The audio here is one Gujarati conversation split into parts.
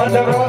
Oh,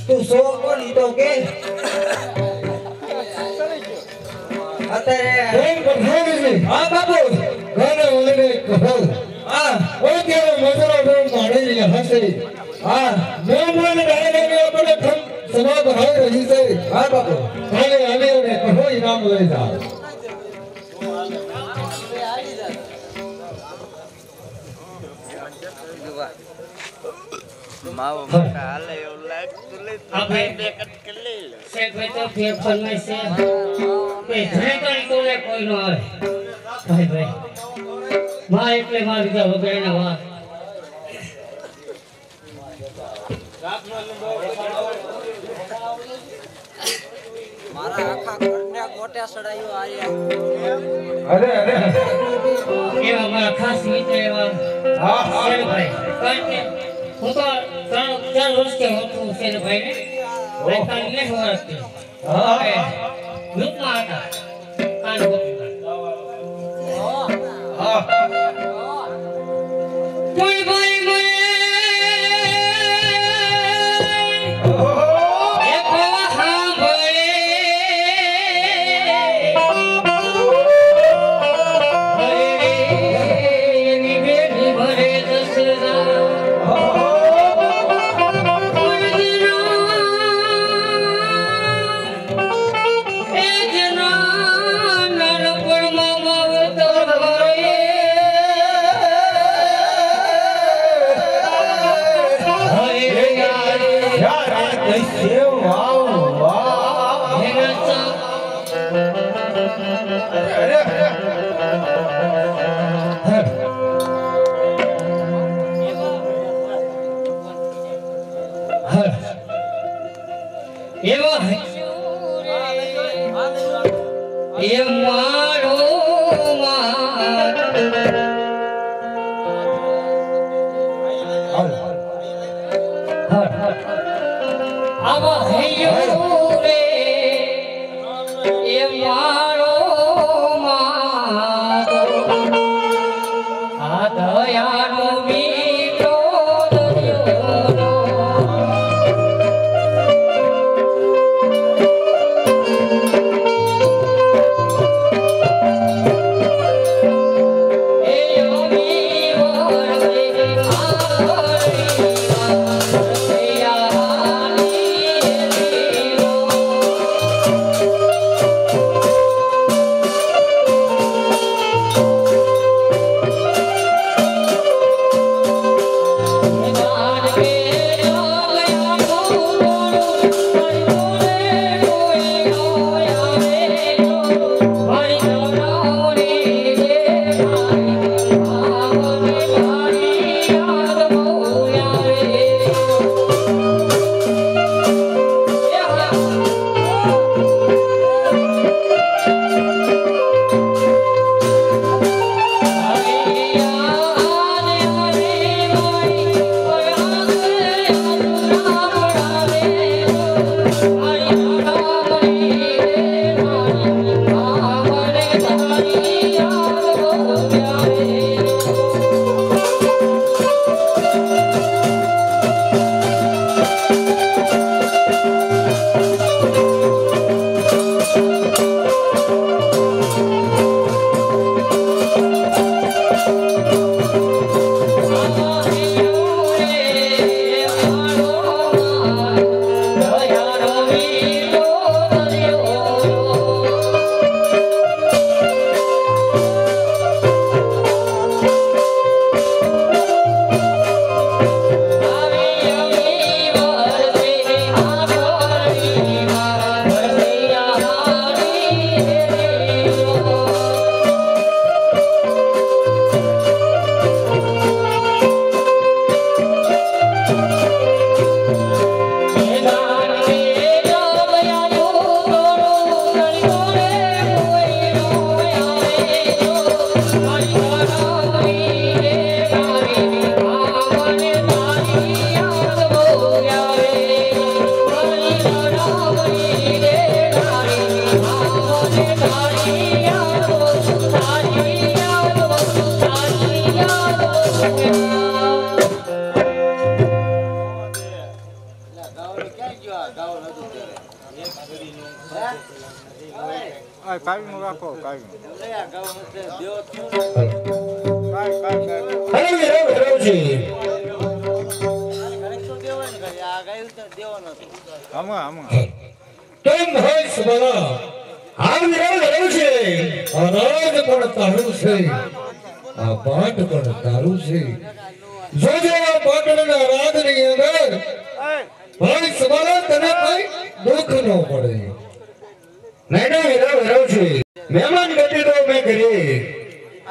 તું સો કોણ તો કે અત્યારે હા બાપુ ગાને ઓલે કહો હા ઓ કેવો મજરો બહુ માડી હસે હા મેમન ડાયરે આપણે ખમ સભા બહાર રહી છે હા બાપુ ગાને આને ઓને કહો ઇનામ લઈ જા માવો મોટા હાલે એવું લાગતું લે આપણે બે કટ કરી લે સે કોઈ તો ફેર ફરમાઈ છે કે ધરે કરી તો લે કોઈ નો આવે ભાઈ ભાઈ માં એટલે માં બીજા વગેરેના વાત મારા આખા ઘરને ગોટે સડાયો આયા અરે એવા મારા ખાસ મિત્ર એવા હા ભાઈ કારણ કે હું તો 3-4 વર્ષથી હોતું છે ભાઈ ને ભાઈ કાલ ને હોરતી હા ગ્રુપમાં હતા કાન હા કોઈ ભાઈ મને એ મારો માતો કાવ્યું રાખો કાવ્યું આમાં કેમ હોય સબલા આ વિરાવ રહ્યો છે અરાજ પણ તારું છે આ પાટ પણ તારું છે જોજો આ પાટણના રાજની અંદર ભાઈ સબલા તને કઈ દુઃખ ન પડે નૈના વિરાવ રહ્યો છે મહેમાન ગતિ તો મેં કરી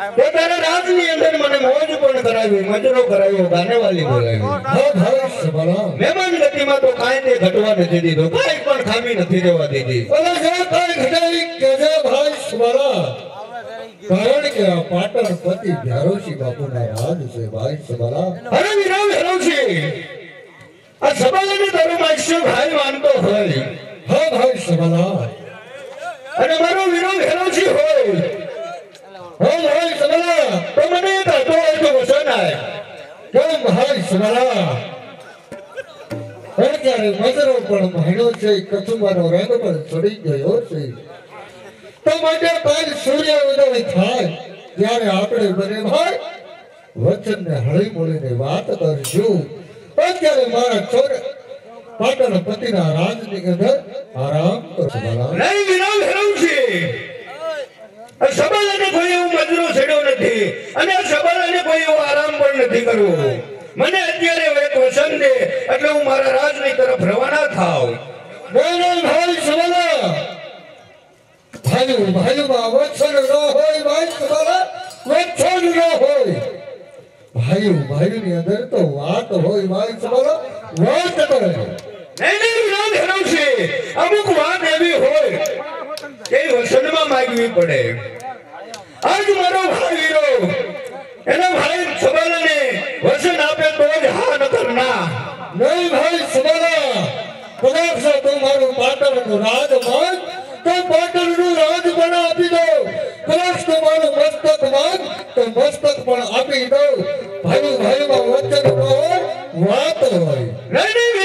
પોતાના રાજની અંદર મને મોજ પણ કરાવી મજરો કરાવ્યો ગાનેવાલી બોલાવી હા ભાઈ સબલા મહેમાન ગતિમાં તો કાંઈ તે ઘટવા નથી દીધો કાંઈ પણ ખામી નથી રહેવા દીધી ઓલા જે કાંઈ ઘટાઈ કેજે ભાઈ સબલા કારણ કે આ પાટણ પતિ ભ્યારોશી બાપુના રાજ છે ભાઈ સબલા અરે વિરાવ હેરોશી આ સબલાને તારો માસ્યો ભાઈ માનતો હોય હા ભાઈ સબલા અને મારો વિરાવ હેરોશી હોય हम भाई समला तो मने का तो वचन है કેમ ભાઈ સમલા અત્યારે મજરો પણ મહિનો છે કચુંબાનો રંગ પણ ચડી ગયો છે તો માટે કાલ સૂર્ય ઉદય થાય ત્યારે આપણે બને ભાઈ વચનને હળી મળીને વાત કરજો અત્યારે મારા ચોર પાટણ પતિના રાજની અંદર આરામ કરજો નહીં વિરામ હેરામ છે સબલાને કોઈ એવું મજરો છેડ્યો નથી અને સબલાને કોઈ એવો આરામ પણ નથી કરવો મને અત્યારે એક વચન દે એટલે હું મારા રાજની તરફ રવાના થાવ બોલો ભાઈ સબલા ભાઈ વચન ન હોય ભાઈ સબલા વચન ન હોય ભાઈ ની અંદર તો વાત હોય ભાઈ સબલા વાત કરે નહીં વિરોધ હેરામ છે અમુક વાત એવી હોય એ વચનમાં માંગવી પડે આજ મારો ભાઈ વીરો એના ભાઈ સબલાને વચન આપે તો જ હા ન કરના નહીં ભાઈ સબલા કદાચ તો મારું પાટણનું રાજ માંગ તો પાટણનું રાજ પણ આપી દો કદાચ તો મારું મસ્તક માંગ તો મસ્તક પણ આપી દો ભાઈમાં વચન હોય વાત હોય નહીં